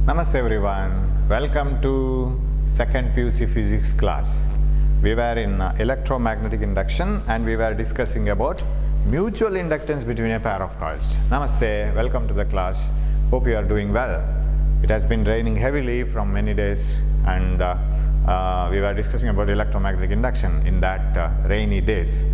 Namaste everyone. Welcome to second PUC physics class. We were in electromagnetic induction and we were discussing about mutual inductance between a pair of coils. Namaste. Welcome to the class. Hope you are doing well. It has been raining heavily from many days and we were discussing about electromagnetic induction in that rainy days.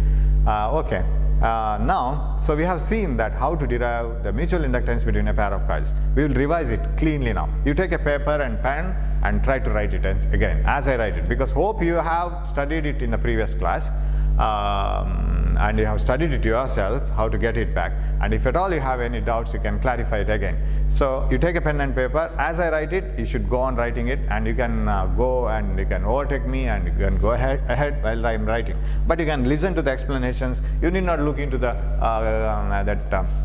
Now, so we have seen that how to derive the mutual inductance between a pair of coils. We will revise it cleanly now. You take a paper and pen and try to write it again as I write it, because hope you have studied it in the previous class and you have studied it yourself how to get it back, and if at all you have any doubts you can clarify it again. So you take a pen and paper, as I write it you should go on writing it, and you can go and you can overtake me and you can go ahead while I am writing, but you can listen to the explanations. You need not look into the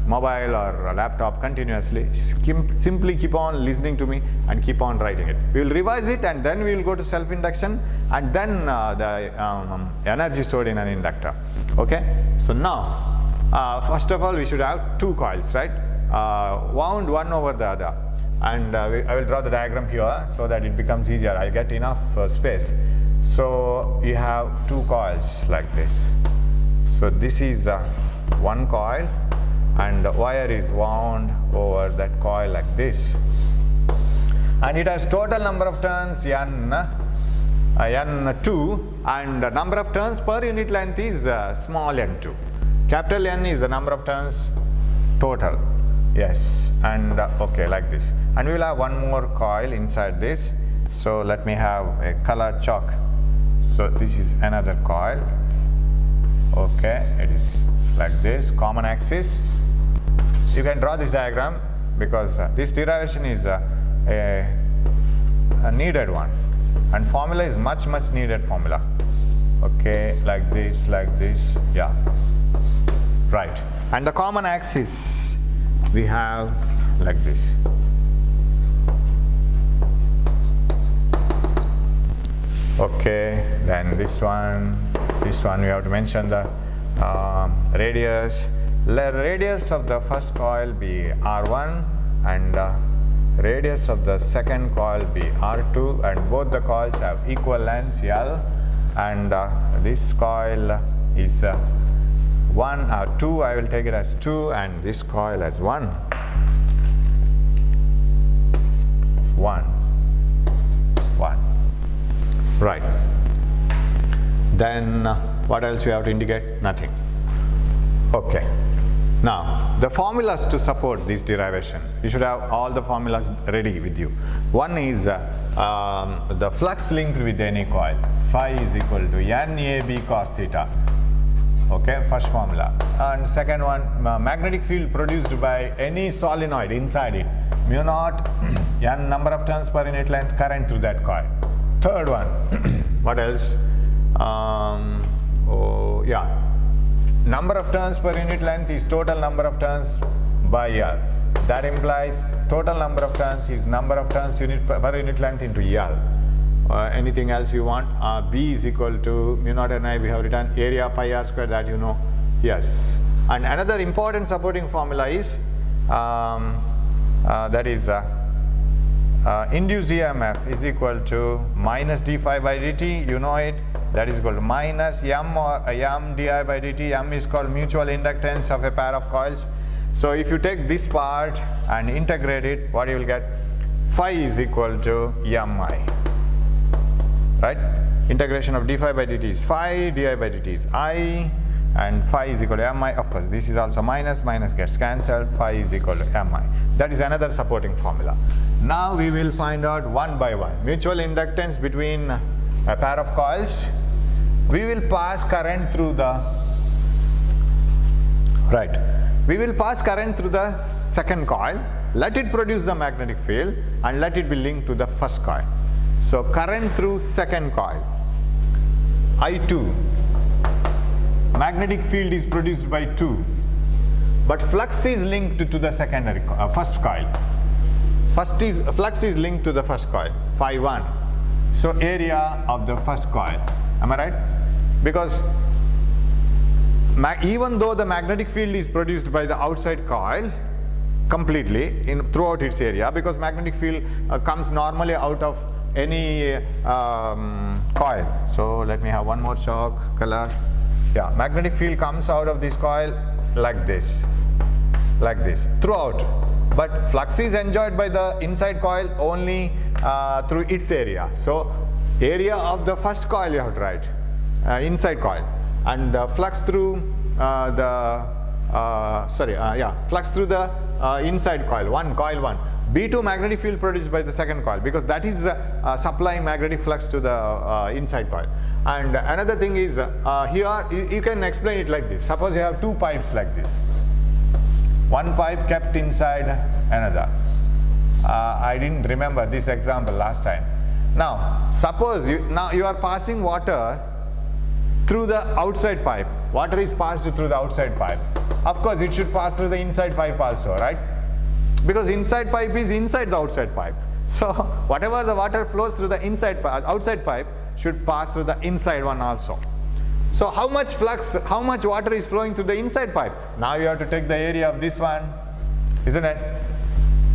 mobile or laptop continuously. Simply keep on listening to me and keep on writing it. We will revise it and then we will go to self-induction and then the energy stored in an inductor. Okay, so now first of all we should have two coils, right, wound one over the other, and I will draw the diagram here so that it becomes easier. I get enough space. So you have two coils like this. So this is one coil and the wire is wound over that coil like this, and it has total number of turns N2, and the number of turns per unit length is small n2. Capital N is the number of turns total. Yes, and okay, like this. And we will have one more coil inside this. So let me have a color chalk. So this is another coil. Okay, it is like this, common axis. You can draw this diagram because this derivation is a needed one, and formula is much needed formula. Okay, like this, yeah, right. And the common axis we have like this. Okay, then this one we have to mention the radius. Let radius of the first coil be R1 and radius of the second coil be R2, and both the coils have equal lengths L, and this coil is 1 or 2, I will take it as 2, and this coil as 1. 1. Right. Then what else we have to indicate? Nothing. Okay. Now, the formulas to support this derivation, you should have all the formulas ready with you. One is the flux linked with any coil. Phi is equal to NAB cos theta. Okay, first formula. And second one, magnetic field produced by any solenoid inside it, mu naught n number of turns per unit length current through that coil. Third one, what else? Number of turns per unit length is total number of turns by L. That implies total number of turns is number of turns per unit length into L. Anything else you want? B is equal to mu naught Ni, we have written area pi r square, that you know. Yes. And another important supporting formula is that is induced EMF is equal to minus d phi by dt, you know it. That is equal to minus m or m di by dt. M is called mutual inductance of a pair of coils. So if you take this part and integrate it, what you will get? Phi is equal to mi. Right? Integration of d phi by dt is phi, di by dt is I, and phi is equal to mi. Of course, this is also minus gets cancelled. Phi is equal to mi. That is another supporting formula. Now we will find out one by one. Mutual inductance between a pair of coils. We will pass current through the We will pass current through the second coil, let it produce the magnetic field, and let it be linked to the first coil. So current through second coil, I2. Magnetic field is produced by 2, but flux is linked to the first coil. Flux is linked to the first coil, phi 1. So area of the first coil. Am I right? Because even though the magnetic field is produced by the outside coil, completely throughout its area, because magnetic field comes normally out of any coil. So let me have one more chalk color. Yeah, magnetic field comes out of this coil like this throughout, but flux is enjoyed by the inside coil only through its area. So area of the first coil you have to write, inside coil, and flux through flux through the inside coil 1, coil 1. B2 magnetic field produced by the second coil, because that is supplying magnetic flux to the inside coil. And another thing is, here you can explain it like this. Suppose you have two pipes like this, one pipe kept inside another. I didn't remember this example last time. Now suppose you are passing water through the outside pipe. Water is passed through the outside pipe. Of course it should pass through the inside pipe also, right? Because inside pipe is inside the outside pipe. So whatever the water flows through the outside pipe should pass through the inside one also. So how much flux, how much water is flowing through the inside pipe? Now you have to take the area of this one, isn't it?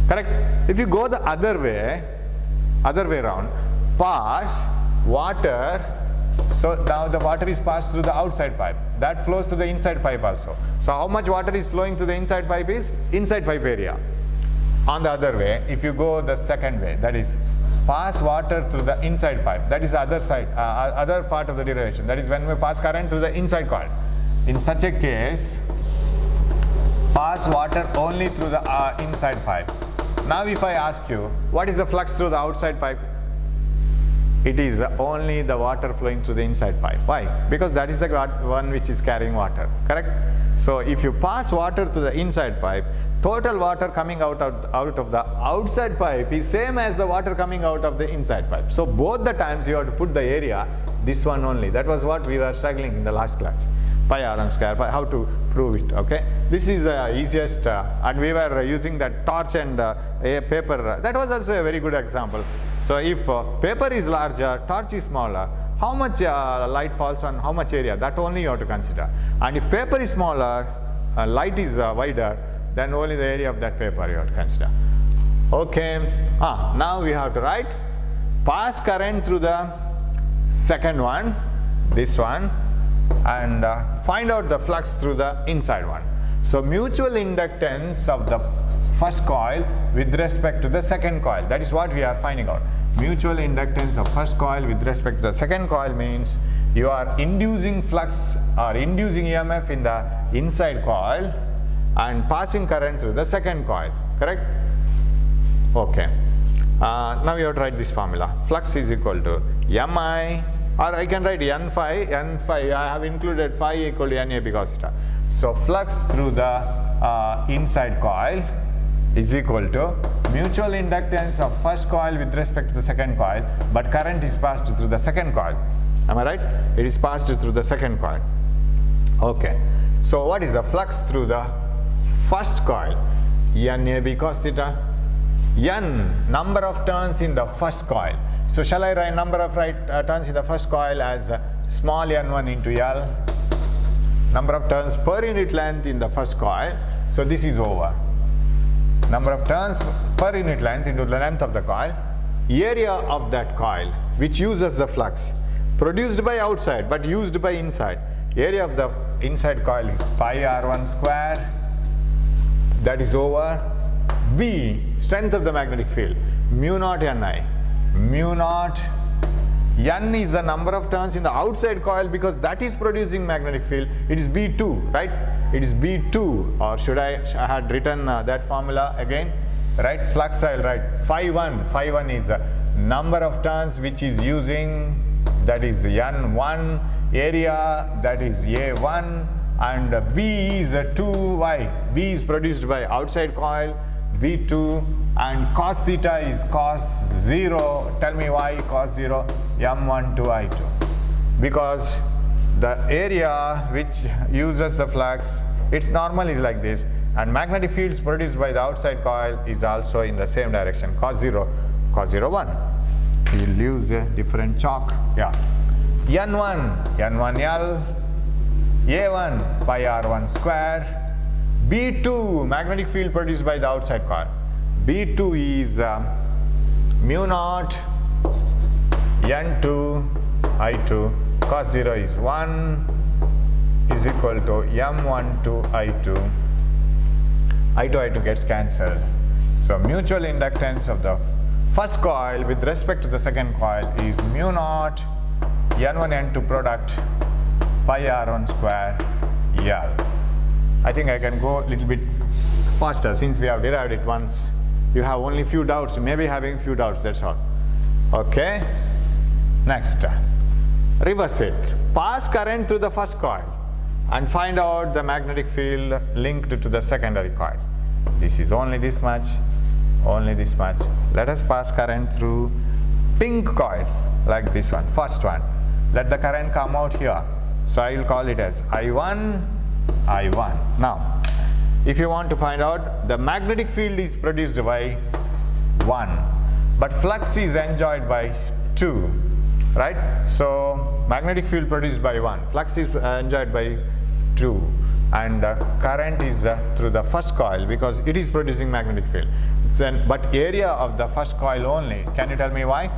Correct? If you go the other way around, pass water, so now the water is passed through the outside pipe. That flows to the inside pipe also. So how much water is flowing to the inside pipe is inside pipe area. On the other way, if you go the second way, that is pass water through the inside pipe, that is the other side, other part of the derivation. That is when we pass current through the inside coil. In such a case, pass water only through the inside pipe. Now if I ask you, what is the flux through the outside pipe? It is only the water flowing through the inside pipe. Why? Because that is the one which is carrying water, correct? So if you pass water to the inside pipe, total water coming out of the outside pipe is same as the water coming out of the inside pipe. So both the times you have to put the area, this one only. That was what we were struggling in the last class. Pi r1 square, how to prove it, okay? This is the easiest, and we were using that torch and a paper. That was also a very good example. So if paper is larger, torch is smaller, how much light falls on how much area, that only you have to consider. And if paper is smaller, light is wider, then only the area of that paper you have to consider. Okay, now we have to write pass current through the second one, this one, and find out the flux through the inside one. So mutual inductance of the first coil with respect to the second coil, that is what we are finding out. Mutual inductance of first coil with respect to the second coil means you are inducing flux or inducing EMF in the inside coil and passing current through the second coil, correct? Okay. Now you have to write this formula. Flux is equal to Mi, or I can write N phi, I have included phi equal to Na cos theta. So flux through the inside coil is equal to mutual inductance of first coil with respect to the second coil, but current is passed through the second coil. Am I right? It is passed through the second coil. Okay. So what is the flux through the first coil? Na cos theta. N, number of turns in the first coil. So shall I write number of turns in the first coil as small n1 into L, number of turns per unit length in the first coil. So this is over. Number of turns per unit length into the length of the coil, area of that coil which uses the flux produced by outside but used by inside. Area of the inside coil is pi r1 square, that is over. B, strength of the magnetic field, mu naught Ni. Mu naught N is the number of turns in the outside coil, because that is producing magnetic field. It is B2, right? It is B2, or should I had written that formula again, right? Flux I will write phi 1. Phi 1 is number of turns which is using, that is N1, area, that is A1, and B is 2Y. B is produced by outside coil, B2, and cos theta is cos 0. Tell me why cos 0? M1 to I2. Because the area which uses the flux, its normal is like this, and magnetic fields produced by the outside coil is also in the same direction, cos 0, 1. We'll use a different chalk. Yeah. N1 L, A1 pi r1 square, B2, magnetic field produced by the outside coil. B2 is mu naught N2 I2 cos 0 is 1 is equal to M12 I2. I2 gets cancelled. So mutual inductance of the first coil with respect to the second coil is mu naught N1 N2 product pi R1 square L. I think I can go a little bit faster since we have derived it once. You have only few doubts, maybe having few doubts, that's all. Okay. Next, reverse it. Pass current through the first coil and find out the magnetic field linked to the secondary coil. This is only this much, only this much. Let us pass current through pink coil like this one, first one. Let the current come out here. So I will call it as I1, I1. Now, if you want to find out, the magnetic field is produced by 1, but flux is enjoyed by 2, right? So magnetic field produced by 1, flux is enjoyed by 2, and current is through the first coil because it is producing magnetic field. But area of the first coil only. Can you tell me why?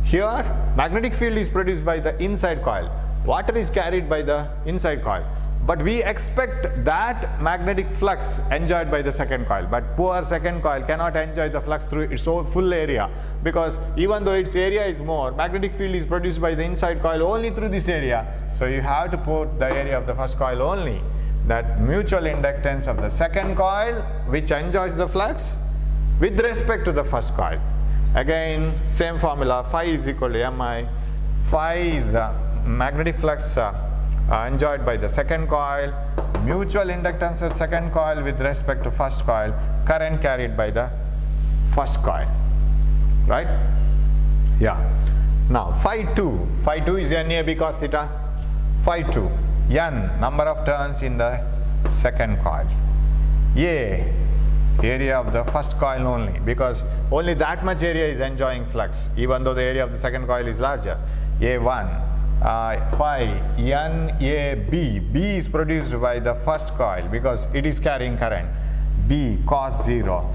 Here, magnetic field is produced by the inside coil. Water is carried by the inside coil. But we expect that magnetic flux enjoyed by the second coil. But poor second coil cannot enjoy the flux through its full area, because even though its area is more, magnetic field is produced by the inside coil only through this area. So you have to put the area of the first coil only. That mutual inductance of the second coil which enjoys the flux with respect to the first coil. Again, same formula, phi is equal to Mi. Phi is magnetic flux enjoyed by the second coil, mutual inductance of second coil with respect to first coil, current carried by the first coil, right? Yeah. Now phi 2 is NAB cos theta. Phi 2, N, number of turns in the second coil. A, area of the first coil only, because only that much area is enjoying flux, even though the area of the second coil is larger. A1. Phi NAB, B is produced by the first coil because it is carrying current. B cos 0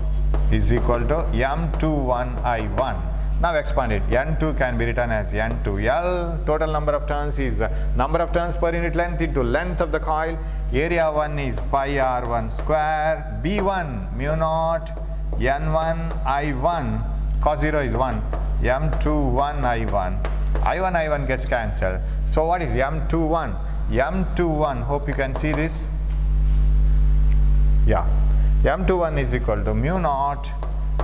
is equal to M21 I1. Now expand it. N2 can be written as N2L. Total number of turns is number of turns per unit length into length of the coil. Area 1 is pi R1 square. B1 mu naught N1 I1 cos 0 is 1. M21 I1. I1 gets cancelled. So what is M21? M21, hope you can see this. Yeah. M21 is equal to mu naught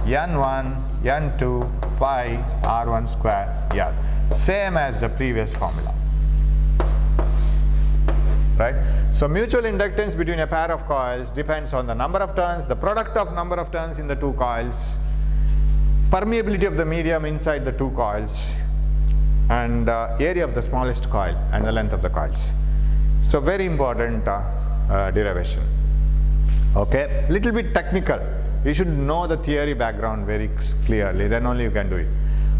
N1 N2 pi R1 square L. Same as the previous formula. Right? So mutual inductance between a pair of coils depends on the number of turns, the product of number of turns in the two coils, permeability of the medium inside the two coils, and area of the smallest coil and the length of the coils. So very important derivation. Okay, little bit technical. You should know the theory background very clearly, then only you can do it.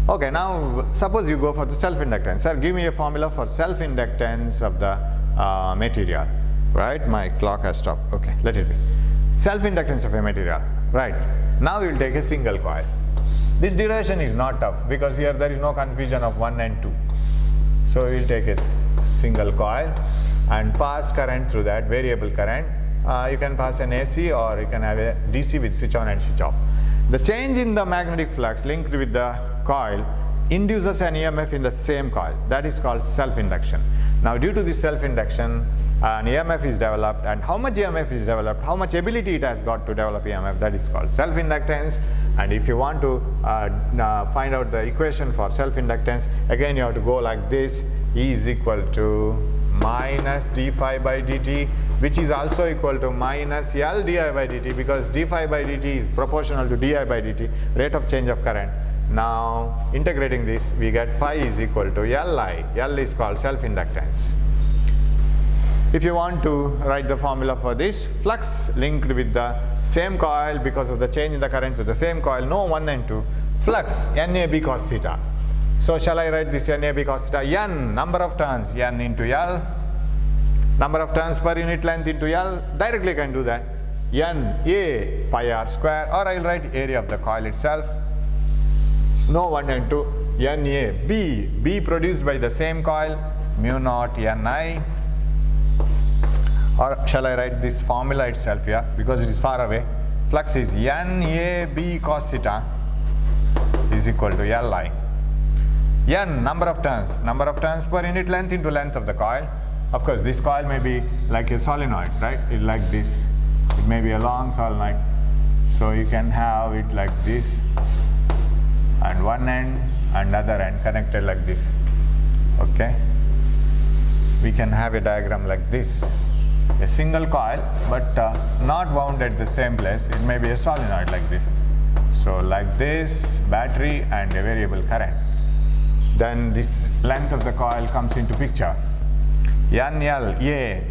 Okay, now suppose you go for the self-inductance. Sir, give me a formula for self-inductance of the material. Right, my clock has stopped. Okay, let it be. Self-inductance of a material. Right, now we will take a single coil. This derivation is not tough because here there is no confusion of 1 and 2. So we will take a single coil and pass current through that, variable current. You can pass an AC or you can have a DC with switch on and switch off. The change in the magnetic flux linked with the coil induces an EMF in the same coil. That is called self-induction. Now due to this self-induction, an EMF is developed, and how much EMF is developed, how much ability it has got to develop EMF, that is called self-inductance. And if you want to find out the equation for self-inductance, again you have to go like this. E is equal to minus d phi by dt, which is also equal to minus L di by dt, because d phi by dt is proportional to di by dt, rate of change of current. Now integrating this, we get phi is equal to Li. L is called self-inductance. If you want to write the formula for this, flux linked with the same coil because of the change in the current to the same coil, no 1 and 2, flux NAB cos theta. So shall I write this NAB cos theta? N, number of turns, N into L, number of turns per unit length into L, directly I can do that. N A pi r square, or I will write area of the coil itself. No 1 and 2. N A B produced by the same coil, mu naught N I. Or shall I write this formula itself here, because it is far away. Flux is N A B cos theta is equal to L I. N, number of turns per unit length into length of the coil. Of course, this coil may be like a solenoid, right? It like this. It may be a long solenoid. So you can have it like this, and one end and other end connected like this. Okay? We can have a diagram like this. A single coil, but not wound at the same place. It may be a solenoid like this. So like this, battery and a variable current. Then this length of the coil comes into picture. NL, A,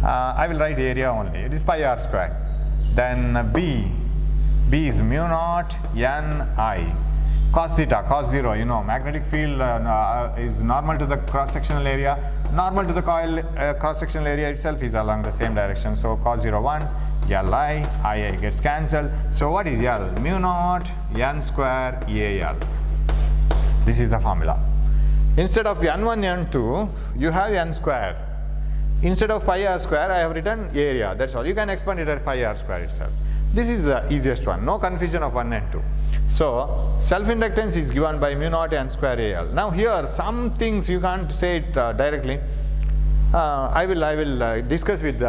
I will write area only. It is pi r square. Then B is mu naught Ni. Cos theta, cos 0, you know, magnetic field is normal to the cross-sectional area. Normal to the coil cross-sectional area itself is along the same direction. So cos 0, 1, Li, Ia gets cancelled. So what is L? Mu naught N square Al. This is the formula. Instead of N1, N2, you have N square. Instead of pi r square, I have written area. That's all. You can expand it at pi r square itself. This is the easiest one. No confusion of 1 and 2. So self-inductance is given by mu naught N square Al. Now here, some things you can't say it directly. I will discuss with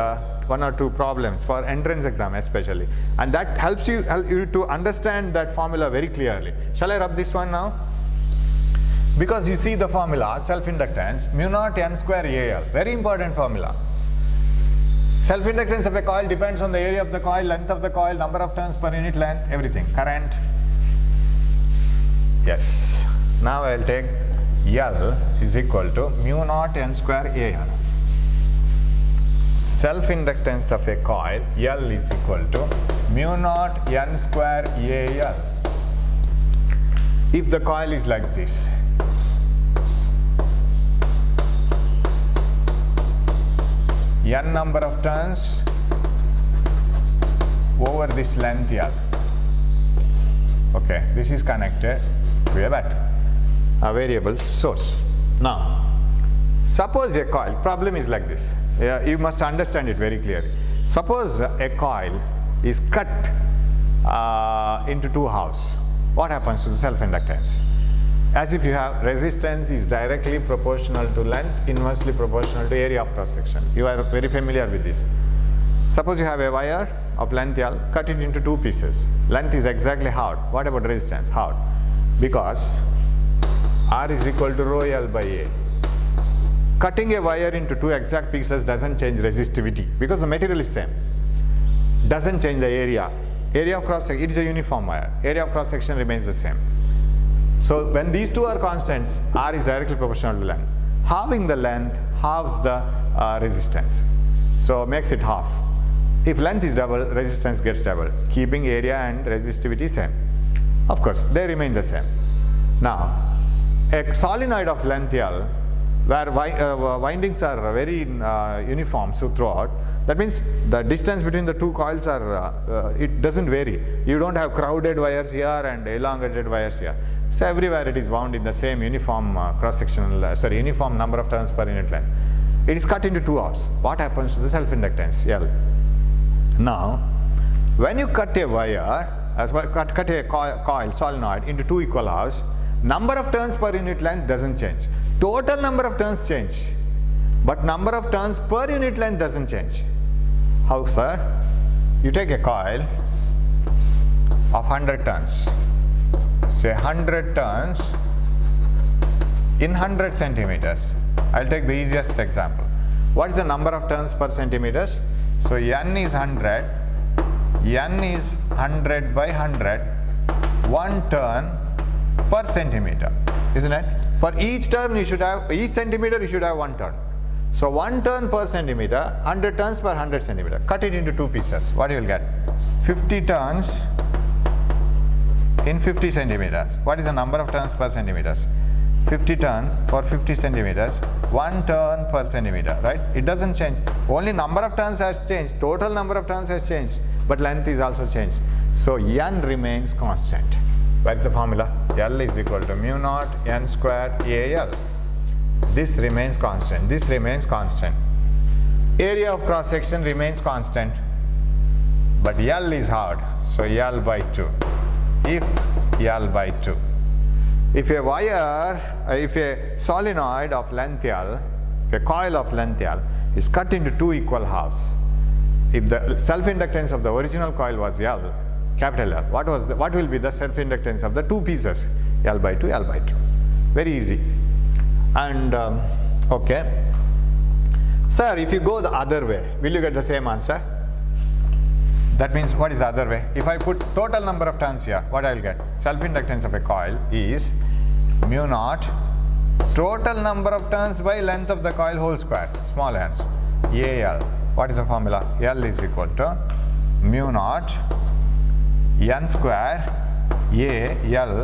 one or two problems for entrance exam especially, and that helps you to understand that formula very clearly. Shall I rub this one now? Because you see the formula, self-inductance, mu naught N square Al, very important formula. Self-inductance of a coil depends on the area of the coil, length of the coil, number of turns per unit length, everything. Current. Yes. Now I will take L is equal to mu naught N square Al. Self-inductance of a coil, L is equal to mu naught N square Al. If the coil is like this, N number of turns over this length L. Okay, this is connected to a battery, a variable source. Now, suppose a coil, problem is like this. You must understand it very clearly. Suppose a coil is cut into two halves. What happens to the self-inductance? As if you have resistance is directly proportional to length, inversely proportional to area of cross section. You are very familiar with this. Suppose you have a wire of length L, cut it into two pieces. Length is exactly halved. What about resistance? Halved. Because R is equal to rho L by A. Cutting a wire into two exact pieces doesn't change resistivity because the material is same. Doesn't change the area. Area of cross section, it is a uniform wire. Area of cross section remains the same. So when these two are constants, R is directly proportional to length. Halving the length halves the resistance. So makes it half. If length is double, resistance gets double, keeping area and resistivity same. Of course, they remain the same. Now, a solenoid of length L, where windings are very uniform so throughout, that means the distance between the two coils are, it doesn't vary. You don't have crowded wires here and elongated wires here. So everywhere it is wound in the same uniform uniform number of turns per unit length. It is cut into two halves. What happens to the self-inductance? L. Now, when you cut a wire, cut a coil solenoid into two equal halves, number of turns per unit length doesn't change. Total number of turns change, but number of turns per unit length doesn't change. How, sir? You take a coil of 100 turns. Say 100 turns in 100 centimeters. I'll take the easiest example. What is the number of turns per centimeters? So N is 100. N is 100 by 100. 1 turn per centimeter, isn't it? For each turn you should have, each centimeter you should have 1 turn. So 1 turn per centimeter, 100 turns per 100 centimeter. Cut it into two pieces. What you will get? 50 turns in 50 centimeters. What is the number of turns per centimeters? 50 turn for 50 centimeters, 1 turn per centimeter, right? It doesn't change. Only number of turns has changed. Total number of turns has changed, but length is also changed. So n remains constant. Where is the formula? L is equal to mu naught n square AL. This remains constant. This remains constant. Area of cross section remains constant, but L is hard. So L by 2. If L by 2. If a wire, if a solenoid of length L, if a coil of length L is cut into two equal halves, if the self-inductance of the original coil was L, capital L, what will be the self-inductance of the two pieces? L by 2, L by 2. Very easy. And okay. Sir, if you go the other way, will you get the same answer? That means, what is the other way? If I put total number of turns here, what I will get? Self-inductance of a coil is mu naught total number of turns by length of the coil whole square, small n, AL. What is the formula? L is equal to mu naught n square AL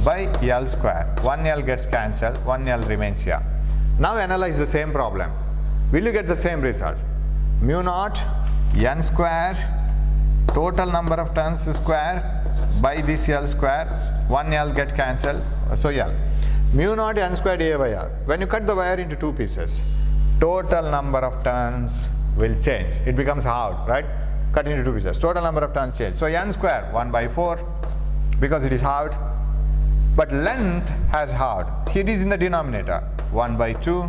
by L square. 1L gets cancelled, 1L remains here. Now analyze the same problem. Will you get the same result? Mu naught n square total number of turns square by this L square, 1L get cancelled, so L. Mu naught n squared A by L. When you cut the wire into two pieces, total number of turns will change. It becomes halved, right? Cut into two pieces. Total number of turns change. So n square 1 by 4 because it is halved. But length has halved. It is in the denominator. 1 by 2.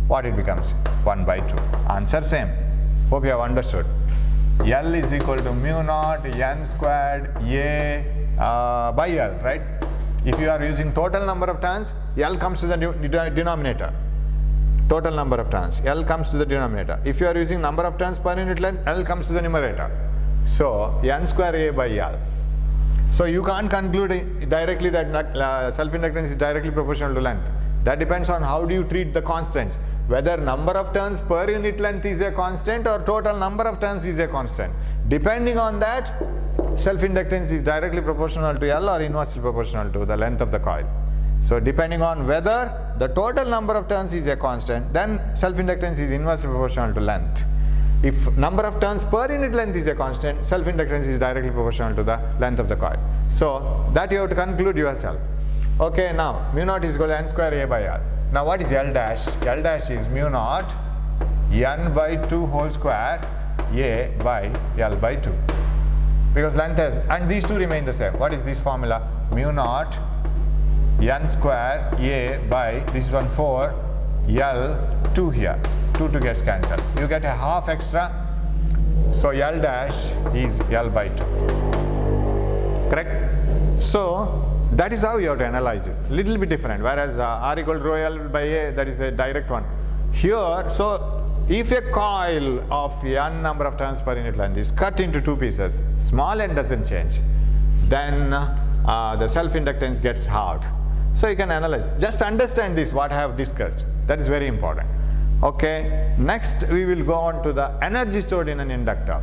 What it becomes? 1 by 2. Answer same. Hope you have understood. L is equal to mu naught n squared A by L, right? If you are using total number of turns, L comes to the denominator. Total number of turns, L comes to the denominator. If you are using number of turns per unit length, L comes to the numerator. So n square A by L. So you can't conclude directly that self-inductance is directly proportional to length. That depends on how do you treat the constants. Whether number of turns per unit length is a constant or total number of turns is a constant. Depending on that, self-inductance is directly proportional to L or inversely proportional to the length of the coil. So depending on whether the total number of turns is a constant, then self-inductance is inversely proportional to length. If number of turns per unit length is a constant, self-inductance is directly proportional to the length of the coil. So that you have to conclude yourself. Okay, now mu naught is equal to n square A by L. Now what is L dash? L dash is mu naught n by 2 whole square A by L by 2. Because length has, and these two remain the same. What is this formula? Mu naught n square A by, this one 4, L 2 here. 2 gets cancelled. You get a half extra. So L dash is L by 2. Correct? So that is how you have to analyze it. Little bit different. Whereas R equal to rho L by A, that is a direct one. Here, so if a coil of n number of turns per unit length is cut into two pieces, small n doesn't change, then the self-inductance gets halved. So you can analyze. Just understand this, what I have discussed. That is very important. Okay, next we will go on to the energy stored in an inductor.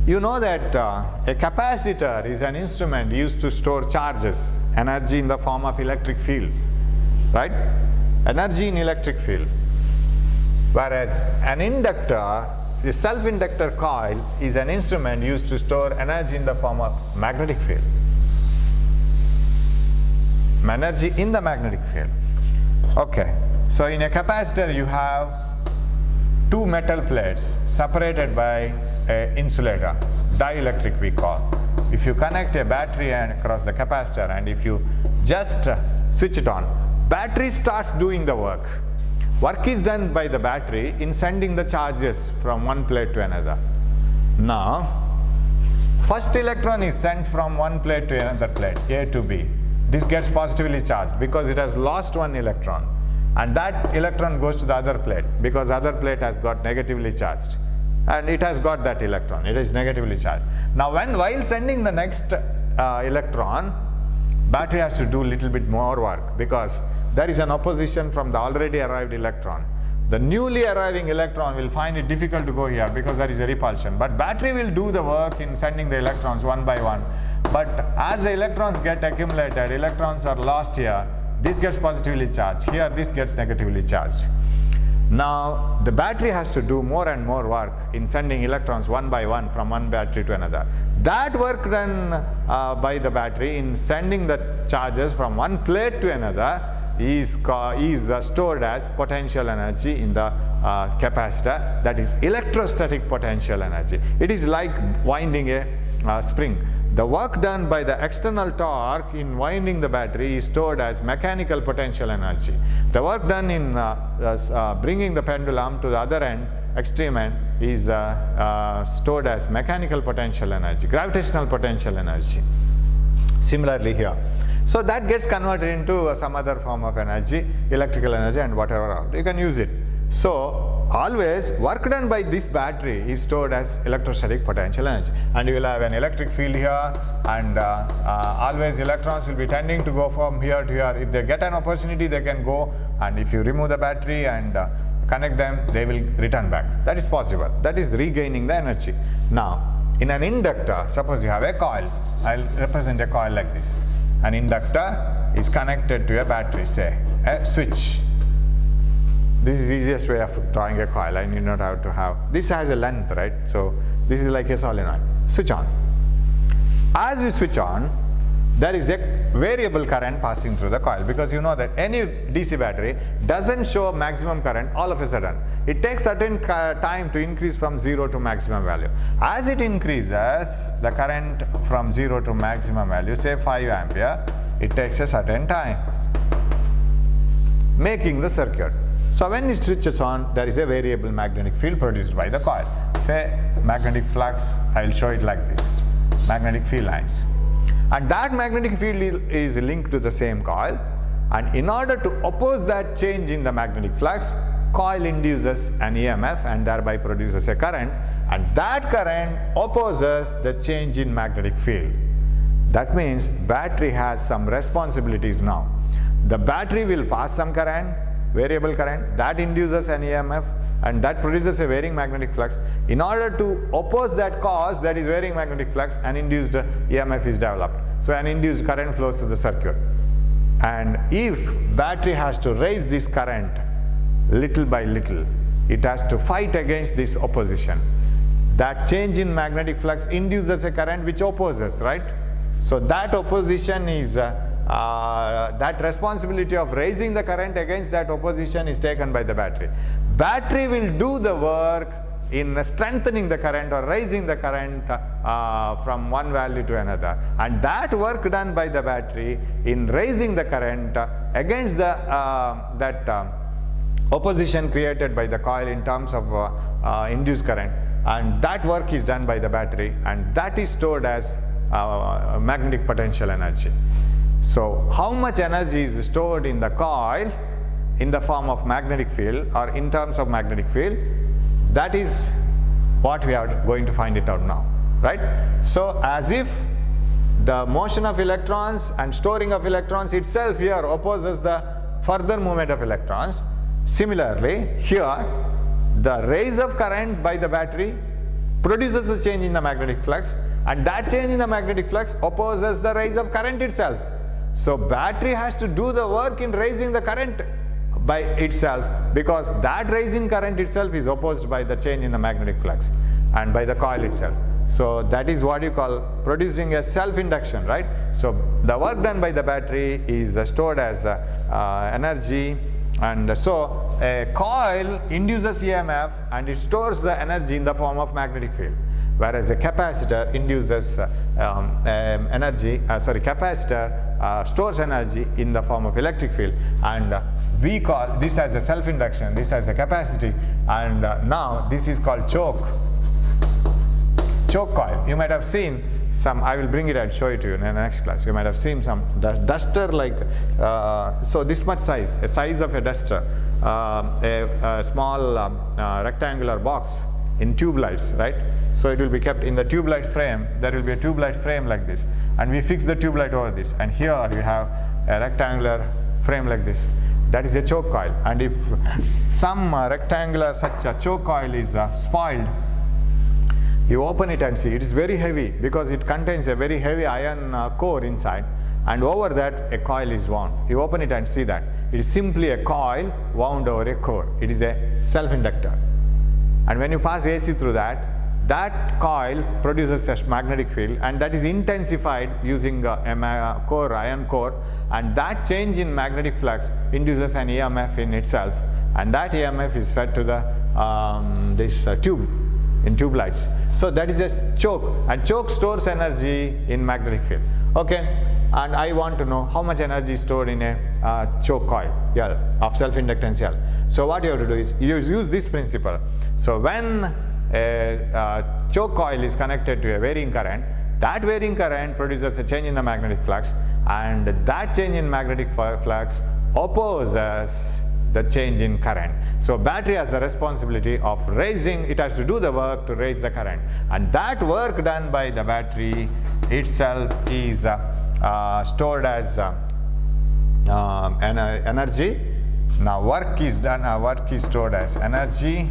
You know that a capacitor is an instrument used to store charges, energy in the form of electric field, right? Energy in electric field. Whereas an inductor, the self-inductor coil, is an instrument used to store energy in the form of magnetic field. Energy in the magnetic field. Okay, so in a capacitor you have two metal plates separated by an insulator, dielectric we call. If you connect a battery across the capacitor and if you just switch it on, battery starts doing the work. Work is done by the battery in sending the charges from one plate to another. Now, first electron is sent from one plate to another plate, A to B. This gets positively charged because it has lost one electron. And that electron goes to the other plate because other plate has got negatively charged. And it has got that electron, it is negatively charged. Now while sending the next electron, battery has to do little bit more work because there is an opposition from the already arrived electron. The newly arriving electron will find it difficult to go here because there is a repulsion. But battery will do the work in sending the electrons one by one. But as the electrons get accumulated, electrons are lost here. This gets positively charged. Here, this gets negatively charged. Now the battery has to do more and more work in sending electrons one by one from one battery to another. That work done by the battery in sending the charges from one plate to another is stored as potential energy in the capacitor, that is electrostatic potential energy. It is like winding a spring. The work done by the external torque in winding the battery is stored as mechanical potential energy. The work done in bringing the pendulum to the other end, extreme end, is stored as mechanical potential energy, gravitational potential energy. Similarly here. So that gets converted into some other form of energy, electrical energy and whatever, you can use it. So always work done by this battery is stored as electrostatic potential energy, and you will have an electric field here, and always electrons will be tending to go from here to here. If they get an opportunity, they can go, and if you remove the battery and connect them, they will return back. That is possible. That is regaining the energy. Now in an inductor, suppose you have a coil. I'll represent a coil like this. An inductor is connected to a battery, say a switch. This is the easiest way of drawing a coil. I need not have to have, this has a length, right? So this is like a solenoid. Switch on. As you switch on, there is a variable current passing through the coil, because you know that any DC battery doesn't show maximum current all of a sudden. It takes certain time to increase from 0 to maximum value. As it increases the current from 0 to maximum value, say 5 ampere, it takes a certain time, making the circuit. So when it switches on, there is a variable magnetic field produced by the coil. Say magnetic flux, I will show it like this, magnetic field lines. And that magnetic field is linked to the same coil, and in order to oppose that change in the magnetic flux, coil induces an EMF and thereby produces a current, and that current opposes the change in magnetic field. That means battery has some responsibilities now. The battery will pass some current, variable current, that induces an EMF and that produces a varying magnetic flux. In order to oppose that cause, that is varying magnetic flux, an induced EMF is developed. So an induced current flows through the circuit. And if battery has to raise this current little by little, it has to fight against this opposition. That change in magnetic flux induces a current which opposes, right? So that opposition is that responsibility of raising the current against that opposition is taken by the battery. Battery will do the work in strengthening the current or raising the current from one value to another, and that work done by the battery in raising the current against the opposition created by the coil in terms of induced current, and that work is done by the battery, and that is stored as magnetic potential energy. So how much energy is stored in the coil in the form of magnetic field or in terms of magnetic field, that is what we are going to find it out now, right? So as if the motion of electrons and storing of electrons itself here opposes the further movement of electrons, similarly here the raise of current by the battery produces a change in the magnetic flux, and that change in the magnetic flux opposes the rise of current itself. So battery has to do the work in raising the current by itself, because that raising current itself is opposed by the change in the magnetic flux and by the coil itself. So that is what you call producing a self-induction, right? So the work done by the battery is stored as energy, and so a coil induces EMF and it stores the energy in the form of magnetic field, whereas a capacitor induces capacitor stores energy in the form of electric field, and we call this as a self-induction, this as a capacity, and now this is called choke coil. You might have seen some, I will bring it and show it to you in the next class. You might have seen some duster like, so this much size, a size of a duster, a small rectangular box in tube lights, right? So it will be kept in the tube light frame. There will be a tube light frame like this, and we fix the tube light over this, and here you have a rectangular frame like this. That is a choke coil, and if some rectangular such a choke coil is spoiled, you open it and see it is very heavy because it contains a very heavy iron core inside, and over that a coil is wound. You open it and see that It is simply a coil wound over a core. It is a self-inductor. And when you pass AC through that, that coil produces a magnetic field, and that is intensified using a core, iron core, and that change in magnetic flux induces an EMF in itself, and that EMF is fed to the tube in tube lights. So that is a choke, and choke stores energy in magnetic field. Okay, and I want to know how much energy is stored in a choke coil L of self-inductance L. So what you have to do is use this principle. So when a choke coil is connected to a varying current, that varying current produces a change in the magnetic flux, and that change in magnetic flux opposes the change in current. So battery has the responsibility of raising, it has to do the work to raise the current, and that work done by the battery itself is stored as energy. Now work is done, work is stored as energy.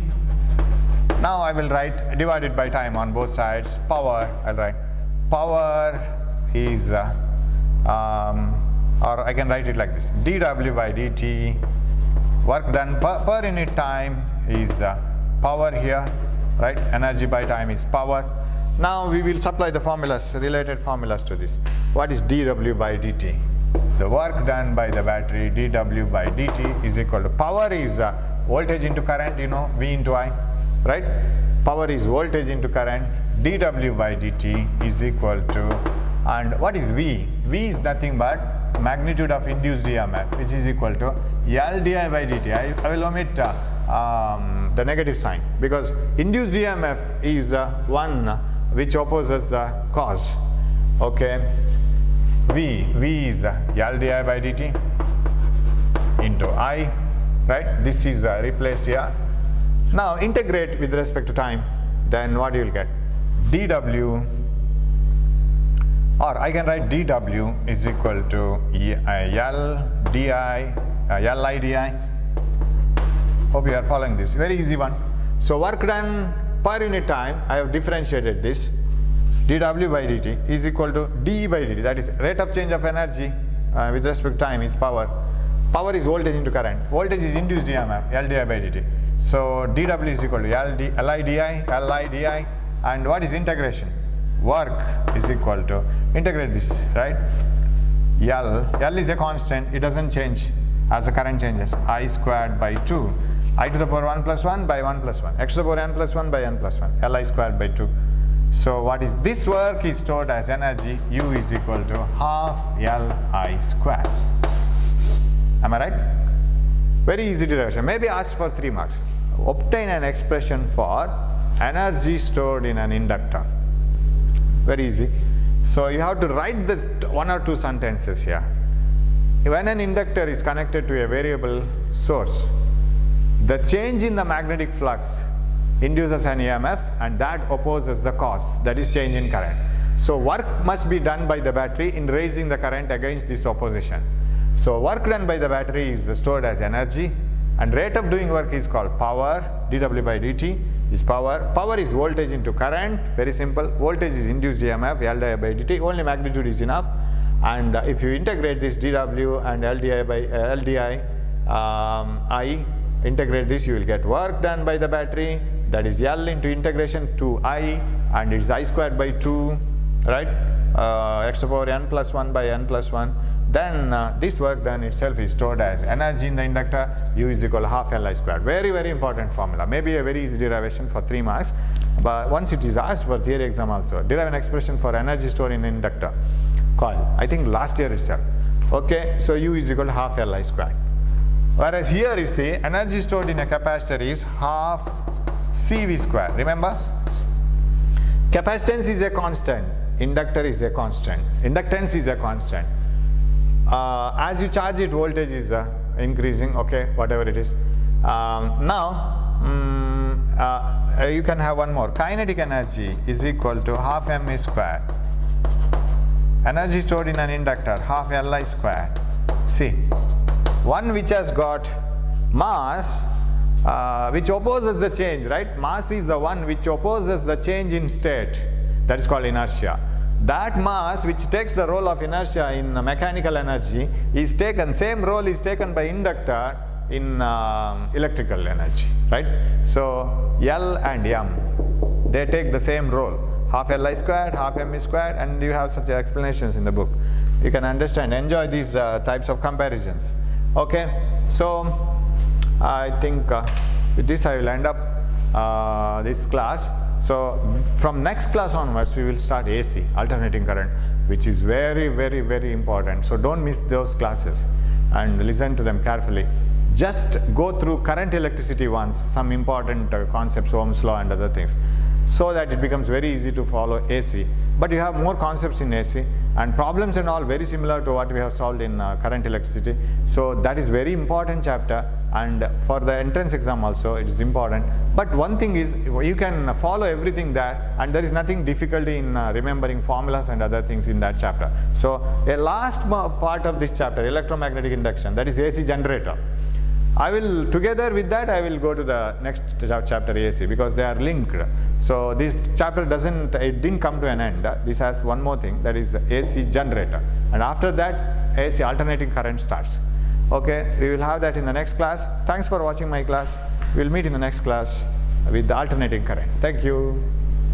Now I will write divided by time on both sides. Power, I'll write power is or I can write it like this: dW by dt. Work done per unit time is power here, right? Energy by time is power. Now we will supply the formulas, related formulas to this. What is dW by dt? The work done by the battery, dW by dt, is equal to power is voltage into current, you know, V into I, right? Power is voltage into current. dW by dt is equal to, and what is V? V is nothing but magnitude of induced EMF, which is equal to L di by dt. I will omit the negative sign, because induced EMF is one which opposes the cause. Okay, V is L di by dt into I, right? This is replaced here. Now integrate with respect to time, then what you will get? dW, or I can write dW is equal to L di, Li di. Hope you are following this. Very easy one. So work done per unit time, I have differentiated this. dW by dt is equal to d by dt, that is rate of change of energy with respect to time is power. Power is voltage into current. Voltage is induced EMF, L di by dt. So dW is equal to Li di, and what is integration? Work is equal to, integrate this, right? L is a constant, it doesn't change as the current changes. I squared by 2, I to the power 1 plus 1 by 1 plus 1, x to the power n plus 1 by n plus 1, Li squared by 2. So what is this work is stored as energy, U is equal to half Li squared. Am I right? Very easy derivation. Maybe asked for 3 marks. Obtain an expression for energy stored in an inductor. Very easy. So you have to write this 1 or 2 sentences here. When an inductor is connected to a variable source, the change in the magnetic flux induces an EMF, and that opposes the cause, that is change in current. So work must be done by the battery in raising the current against this opposition. So work done by the battery is stored as energy, and rate of doing work is called power. dW by dt is power. Power is voltage into current, very simple. Voltage is induced EMF, L di by dt, only magnitude is enough. And if you integrate this dW and L di by L di I, integrate this, you will get work done by the battery, that is L into integration to I, and it's I squared by 2, right? X to the power n plus 1 by n plus 1. Then this work done itself is stored as energy in the inductor, U is equal to half Li squared. Very, very important formula. Maybe a very easy derivation for 3 marks, but once it is asked for theory exam also, derive an expression for energy stored in inductor coil. I think last year itself. Okay, so U is equal to half Li squared. Whereas here you see energy stored in a capacitor is half CV square. Remember, capacitance is a constant, inductor is a constant, inductance is a constant. As you charge it, voltage is increasing, okay, whatever it is. You can have one more. Kinetic energy is equal to half m square. Energy stored in an inductor, half Li square. See, one which has got mass which opposes the change, right? Mass is the one which opposes the change in state, that is called inertia. that mass which takes the role of inertia in mechanical energy is taken, same role is taken by inductor in electrical energy, right? So L and M, they take the same role, half Li squared, half Me squared, and you have such explanations in the book. You can understand, enjoy these types of comparisons. Okay, so I think with this I will end up this class. So from next class onwards we will start AC, alternating current, which is very, very, very important. So don't miss those classes and listen to them carefully. Just go through current electricity once, some important concepts, Ohm's law and other things, so that it becomes very easy to follow AC. But you have more concepts in AC and problems and all very similar to what we have solved in current electricity. So that is very important chapter, and for the entrance exam also it is important. But one thing is, you can follow everything there, and there is nothing difficulty in remembering formulas and other things in that chapter. So a last part of this chapter, electromagnetic induction, that is AC generator. I will, together with that, I will go to the next chapter AC, because they are linked. So this chapter it didn't come to an end. This has one more thing, that is AC generator. And after that, AC alternating current starts. Okay, we will have that in the next class. Thanks for watching my class. We will meet in the next class with the alternating current. Thank you.